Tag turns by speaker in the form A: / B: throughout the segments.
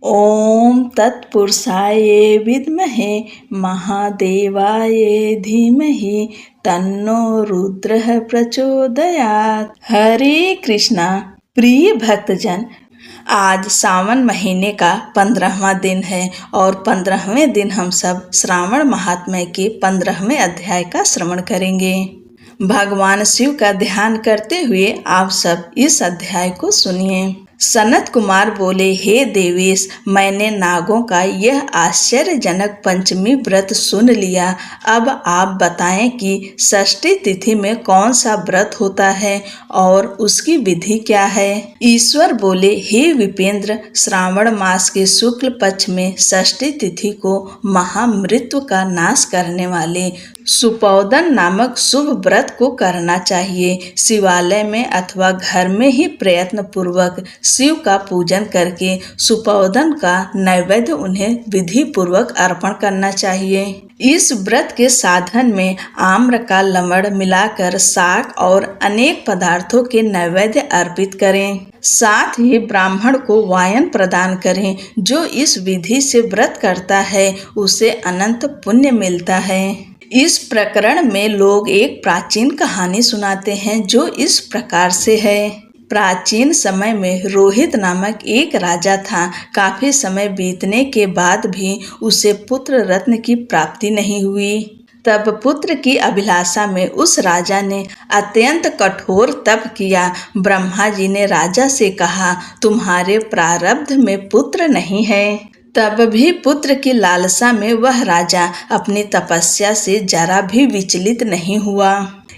A: ओम तत्पुरुषाय विद्महे महादेवाय धीमहि तन्नो रुद्रः प्रचोदयात्। हरे कृष्णा। प्रिय भक्तजन, आज सावन महीने का 15वां दिन है और 15वें दिन हम सब श्रावण महात्म्य के 15वें अध्याय का श्रवण करेंगे। भगवान शिव का ध्यान करते हुए आप सब इस अध्याय को सुनिए। सनत कुमार बोले, हे देवेश, मैंने नागों का यह आश्चर्यजनक पंचमी व्रत सुन लिया। अब आप बताएं कि षष्ठी तिथि में कौन सा व्रत होता है और उसकी विधि क्या है। ईश्वर बोले, हे विपेंद्र, श्रावण मास के शुक्ल पक्ष में षष्ठी तिथि को महामृत्यु का नाश करने वाले सुपौदन नामक शुभ व्रत को करना चाहिए। शिवालय में अथवा घर में ही प्रयत्न पूर्वक शिव का पूजन करके सुपौदन का नैवेद्य उन्हें विधि पूर्वक अर्पण करना चाहिए। इस व्रत के साधन में आम्र का लमड़ मिलाकर शाक और अनेक पदार्थों के नैवेद्य अर्पित करें। साथ ही ब्राह्मण को वायन प्रदान करें। जो इस विधि से व्रत करता है उसे अनंत पुण्य मिलता है। इस प्रकरण में लोग एक प्राचीन कहानी सुनाते हैं जो इस प्रकार से है। प्राचीन समय में रोहित नामक एक राजा था। काफी समय बीतने के बाद भी उसे पुत्र रत्न की प्राप्ति नहीं हुई। तब पुत्र की अभिलाषा में उस राजा ने अत्यंत कठोर तप किया। ब्रह्मा जी ने राजा से कहा, तुम्हारे प्रारब्ध में पुत्र नहीं है। तब भी पुत्र की लालसा में वह राजा अपनी तपस्या से जरा भी विचलित नहीं हुआ।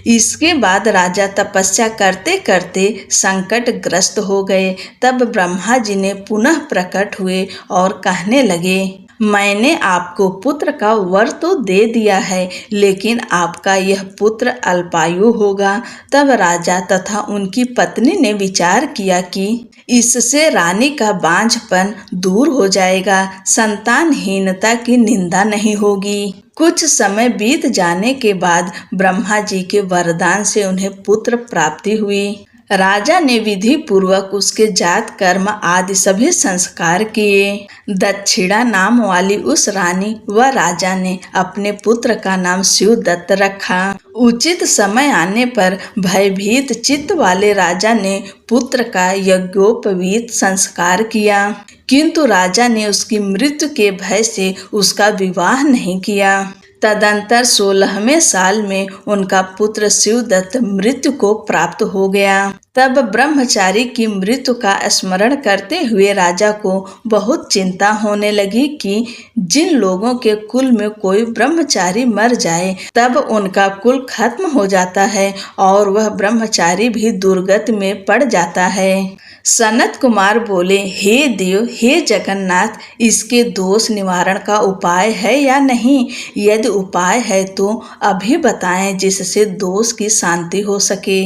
A: इसके बाद राजा तपस्या करते करते संकट ग्रस्त हो गए। तब ब्रह्मा जी ने पुनः प्रकट हुए और कहने लगे, मैंने आपको पुत्र का वर तो दे दिया है, लेकिन आपका यह पुत्र अल्पायु होगा। तब राजा तथा उनकी पत्नी ने विचार किया कि इससे रानी का बांझपन दूर हो जाएगा, संतानहीनता की निंदा नहीं होगी। कुछ समय बीत जाने के बाद ब्रह्मा जी के वरदान से उन्हें पुत्र प्राप्ति हुई। राजा ने विधि पूर्वक उसके जात कर्म आदि सभी संस्कार किए। दक्षिणा नाम वाली उस रानी व राजा ने अपने पुत्र का नाम शिवदत्त रखा। उचित समय आने पर भयभीत चित्त वाले राजा ने पुत्र का यज्ञोपवीत संस्कार किया, किंतु राजा ने उसकी मृत्यु के भय से उसका विवाह नहीं किया। तदंतर 16वें साल में उनका पुत्र शिवदत्त मृत्यु को प्राप्त हो गया। तब ब्रह्मचारी की मृत्यु का स्मरण करते हुए राजा को बहुत चिंता होने लगी कि जिन लोगों के कुल में कोई ब्रह्मचारी मर जाए तब उनका कुल खत्म हो जाता है और वह ब्रह्मचारी भी दुर्गति में पड़ जाता है। सनत कुमार बोले, हे देव, हे जगन्नाथ, इसके दोष निवारण का उपाय है या नहीं? यदि उपाय है तो अभी बताएं जिससे दोष की शांति हो सके।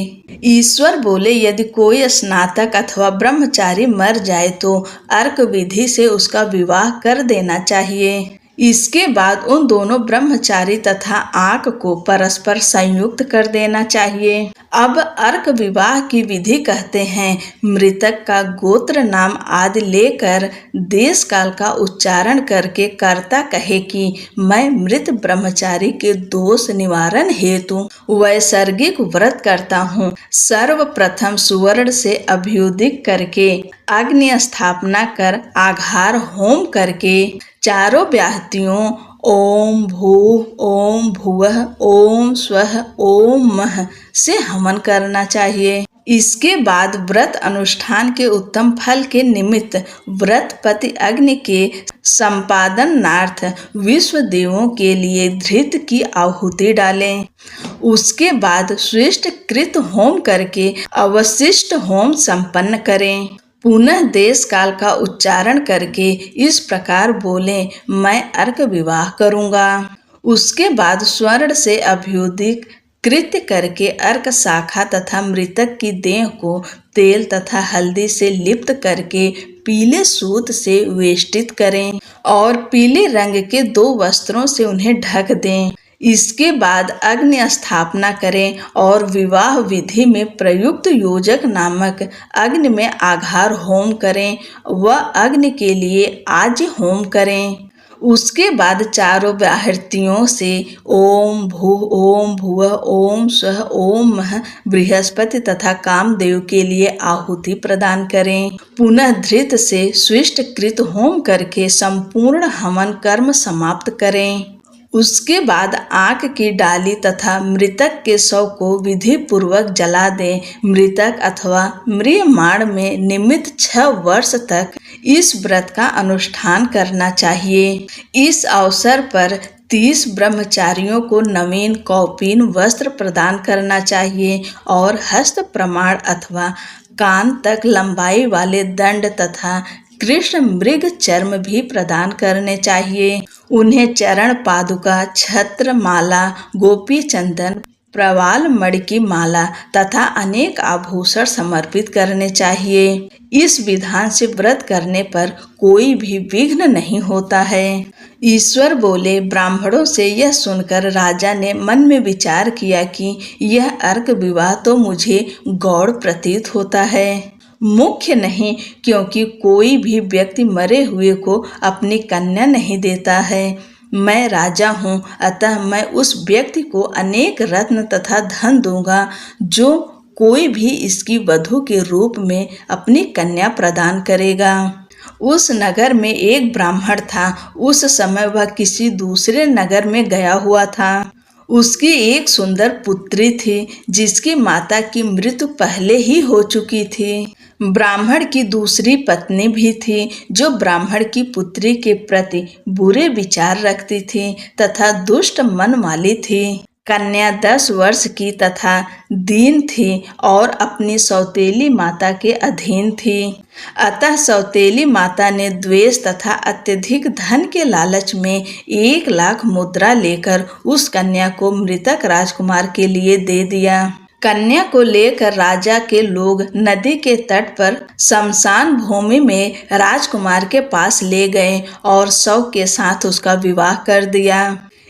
A: ईश्वर बोले, यदि कोई स्नातक अथवा ब्रह्मचारी मर जाए तो अर्क विधि से उसका विवाह कर देना चाहिए। इसके बाद उन दोनों ब्रह्मचारी तथा आंख को परस्पर संयुक्त कर देना चाहिए। अब अर्क विवाह की विधि कहते हैं, मृतक का गोत्र नाम आदि लेकर देश काल का उच्चारण करके कर्ता कहे कि मैं मृत ब्रह्मचारी के दोष निवारण हेतु वैसर्गिक व्रत करता हूँ। सर्वप्रथम सुवर्ण से अभ्युदिक करके अग्नि स्थापना कर आघार होम करके चारों व्याहतियों ओम भूः ओम भुवः ओम स्वः ओम मः से हवन करना चाहिए। इसके बाद व्रत अनुष्ठान के उत्तम फल के निमित्त व्रतपति अग्नि के संपादनार्थ विश्व देवों के लिए धृत की आहुति डालें। उसके बाद श्रेष्ठ कृत होम करके अवशिष्ट होम संपन्न करें। पुनः देश काल का उच्चारण करके इस प्रकार बोले, मैं अर्क विवाह करूंगा। उसके बाद स्वर्ण से अभ्युदिक कृत्य करके अर्क शाखा तथा मृतक की देह को तेल तथा हल्दी से लिप्त करके पीले सूत से वेष्टित करें और पीले रंग के 2 वस्त्रों से उन्हें ढक दें। इसके बाद अग्नि स्थापना करें और विवाह विधि में प्रयुक्त योजक नामक अग्नि में आघार होम करें व अग्नि के लिए आज्य होम करें। उसके बाद चारों बाहर्तियों से ओम भुवः ओम स्वः ओम मः बृहस्पति तथा कामदेव के लिए आहुति प्रदान करें। पुनः धृत से स्विष्ट कृत होम करके संपूर्ण हवन कर्म समाप्त करें। उसके बाद आग की डाली तथा मृतक के शव को विधि पूर्वक जला दें। मृतक अथवा म्रियमाण में निमित्त 6 वर्ष तक इस व्रत का अनुष्ठान करना चाहिए। इस अवसर पर 30 ब्रह्मचारियों को नवीन कौपीन वस्त्र प्रदान करना चाहिए और हस्त प्रमाण अथवा कान तक लंबाई वाले दंड तथा कृष्ण मृग चर्म भी प्रदान करने चाहिए। उन्हें चरण पादुका, छत्र माला, गोपी चंदन, प्रवाल मणि की माला तथा अनेक आभूषण समर्पित करने चाहिए। इस विधान से व्रत करने पर कोई भी विघ्न नहीं होता है। ईश्वर बोले, ब्राह्मणों से यह सुनकर राजा ने मन में विचार किया कि यह अर्क विवाह तो मुझे गौड़ प्रतीत होता है, मुख्य नहीं, क्योंकि कोई भी व्यक्ति मरे हुए को अपनी कन्या नहीं देता है। मैं राजा हूँ, अतः मैं उस व्यक्ति को अनेक रत्न तथा धन दूंगा जो कोई भी इसकी वधू के रूप में अपनी कन्या प्रदान करेगा। उस नगर में एक ब्राह्मण था। उस समय वह किसी दूसरे नगर में गया हुआ था। उसकी एक सुंदर पुत्री थी जिसकी माता की मृत्यु पहले ही हो चुकी थी। ब्राह्मण की दूसरी पत्नी भी थी जो ब्राह्मण की पुत्री के प्रति बुरे विचार रखती थी तथा दुष्ट मन वाली थी। कन्या 10 वर्ष की तथा दीन थी और अपनी सौतेली माता के अधीन थी। अतः सौतेली माता ने द्वेष तथा अत्यधिक धन के लालच में 1 लाख मुद्रा लेकर उस कन्या को मृतक राजकुमार के लिए दे दिया। कन्या को लेकर राजा के लोग नदी के तट पर शमशान भूमि में राजकुमार के पास ले गए और शव के साथ उसका विवाह कर दिया।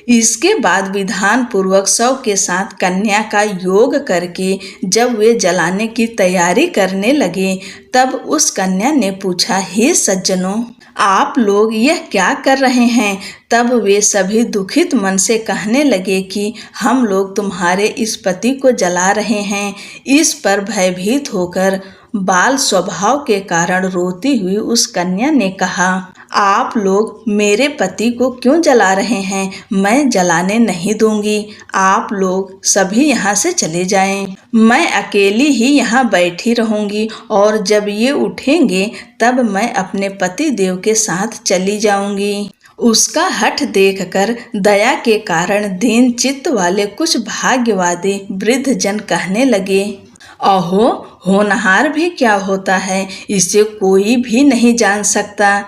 A: इसके बाद विधान पूर्वक शव के साथ कन्या का योग करके जब वे जलाने की तैयारी करने लगे तब उस कन्या ने पूछा, हे सज्जनों, आप लोग यह क्या कर रहे हैं? तब वे सभी दुखित मन से कहने लगे कि हम लोग तुम्हारे इस पति को जला रहे हैं। इस पर भयभीत होकर बाल स्वभाव के कारण रोती हुई उस कन्या ने कहा, आप लोग मेरे पति को क्यों जला रहे हैं? मैं जलाने नहीं दूंगी। आप लोग सभी यहाँ से चले जाएं। मैं अकेली ही यहाँ बैठी रहूंगी और जब ये उठेंगे तब मैं अपने पति देव के साथ चली जाऊंगी। उसका हठ देखकर दया के कारण दीन चित्त वाले कुछ भाग्यवादी वृद्ध जन कहने लगे, अहो, होनहार भी क्या होता है, इसे कोई भी नहीं जान सकता।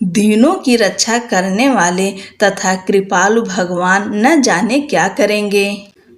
A: दीनों की रक्षा करने वाले तथा कृपालु भगवान न जाने क्या करेंगे।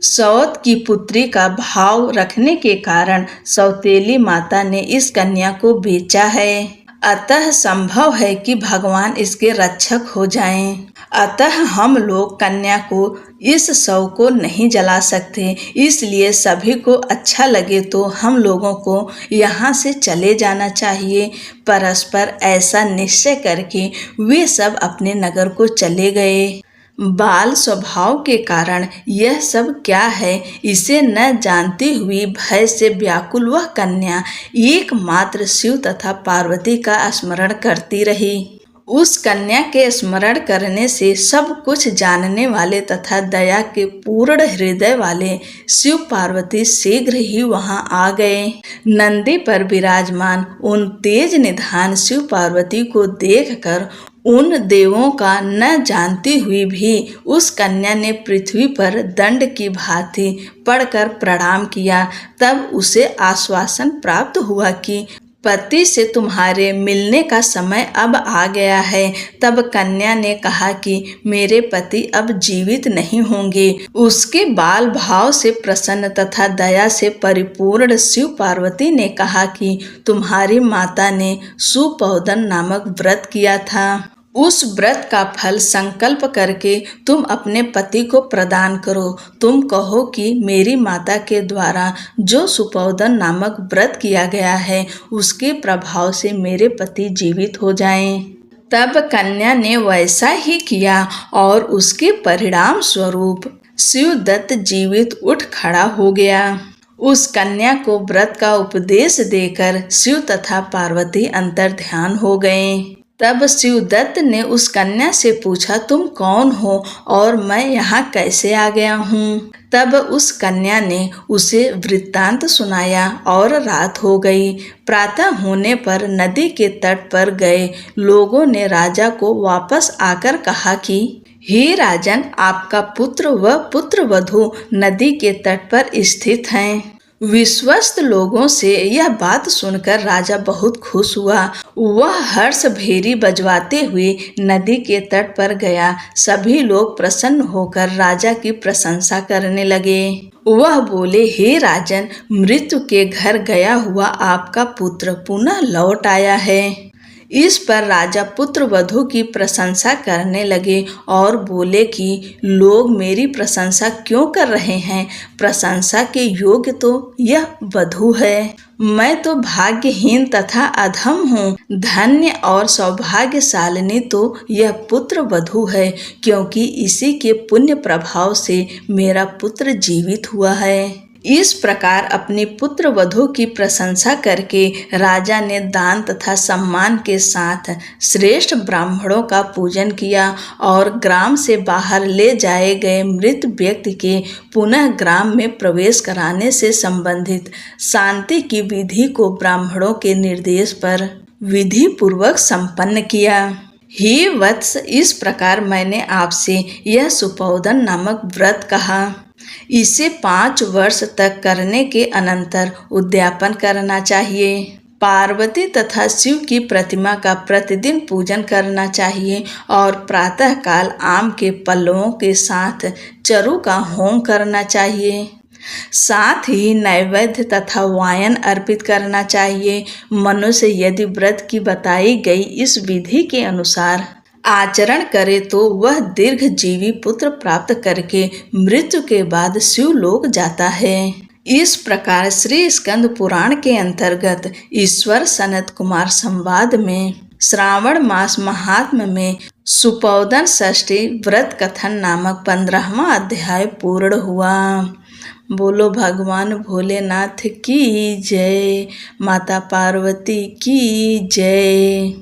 A: सौत की पुत्री का भाव रखने के कारण सौतेली माता ने इस कन्या को बेचा है। अतः संभव है कि भगवान इसके रक्षक हो जाएं। अतः हम लोग कन्या को इस शव को नहीं जला सकते, इसलिए सभी को अच्छा लगे तो हम लोगों को यहाँ से चले जाना चाहिए। परस्पर ऐसा निश्चय करके वे सब अपने नगर को चले गए। बाल स्वभाव के कारण यह सब क्या है इसे न जानती हुई भय से व्याकुल वह कन्या एकमात्र शिव तथा पार्वती का स्मरण करती रही। उस कन्या के स्मरण करने से सब कुछ जानने वाले तथा दया के पूर्ण हृदय वाले शिव पार्वती शीघ्र ही वहां आ गए। नंदी पर विराजमान उन तेज निधान शिव पार्वती को देखकर उन देवों का न जानती हुई भी उस कन्या ने पृथ्वी पर दंड की भांति पड़कर प्रणाम किया। तब उसे आश्वासन प्राप्त हुआ कि पति से तुम्हारे मिलने का समय अब आ गया है। तब कन्या ने कहा कि मेरे पति अब जीवित नहीं होंगे। उसके बाल भाव से प्रसन्न तथा दया से परिपूर्ण शिव पार्वती ने कहा कि तुम्हारी माता ने सुपौदन नामक व्रत किया था। उस व्रत का फल संकल्प करके तुम अपने पति को प्रदान करो। तुम कहो कि मेरी माता के द्वारा जो सुपौदन नामक व्रत किया गया है उसके प्रभाव से मेरे पति जीवित हो जाएं। तब कन्या ने वैसा ही किया और उसके परिणाम स्वरूप शिवदत्त जीवित उठ खड़ा हो गया। उस कन्या को व्रत का उपदेश देकर शिव तथा पार्वती अंतर्ध्यान हो गए। तब शिवदत्त ने उस कन्या से पूछा, तुम कौन हो और मैं यहाँ कैसे आ गया हूँ? तब उस कन्या ने उसे वृत्तांत सुनाया और रात हो गई। प्रातः होने पर नदी के तट पर गए लोगों ने राजा को वापस आकर कहा कि हे राजन, आपका पुत्र व पुत्रवधू नदी के तट पर स्थित हैं। विश्वस्त लोगों से यह बात सुनकर राजा बहुत खुश हुआ। वह हर्ष भेरी बजवाते हुए नदी के तट पर गया। सभी लोग प्रसन्न होकर राजा की प्रशंसा करने लगे। वह बोले, हे राजन, मृत्यु के घर गया हुआ आपका पुत्र पुनः लौट आया है। इस पर राजा पुत्र वधू की प्रशंसा करने लगे और बोले कि लोग मेरी प्रशंसा क्यों कर रहे हैं? प्रशंसा के योग्य तो यह वधू है। मैं तो भाग्यहीन तथा अधम हूँ। धन्य और सौभाग्यशालिनी तो यह पुत्र वधू है, क्योंकि इसी के पुण्य प्रभाव से मेरा पुत्र जीवित हुआ है। इस प्रकार अपनी पुत्र वधू की प्रशंसा करके राजा ने दान तथा सम्मान के साथ श्रेष्ठ ब्राह्मणों का पूजन किया और ग्राम से बाहर ले जाए गए मृत व्यक्ति के पुनः ग्राम में प्रवेश कराने से संबंधित शांति की विधि को ब्राह्मणों के निर्देश पर विधि पूर्वक संपन्न किया। हे वत्स, इस प्रकार मैंने आपसे यह सुपौदन नामक व्रत कहा। इसे 5 वर्ष तक करने के अनंतर उद्यापन करना चाहिए। पार्वती तथा शिव की प्रतिमा का प्रतिदिन पूजन करना चाहिए और प्रातःकाल आम के पल्लवों के साथ चरु का होम करना चाहिए। साथ ही नैवेद्य तथा वायन अर्पित करना चाहिए। मनुष्य यदि व्रत की बताई गई इस विधि के अनुसार आचरण करे तो वह दीर्घजीवी पुत्र प्राप्त करके मृत्यु के बाद शिवलोक जाता है। इस प्रकार श्री स्कंद पुराण के अंतर्गत ईश्वर सनत कुमार संवाद में श्रावण मास महात्म्य में सुपौदन षष्ठी व्रत कथन नामक 15वां अध्याय पूर्ण हुआ। बोलो भगवान भोलेनाथ की जय, माता पार्वती की जय।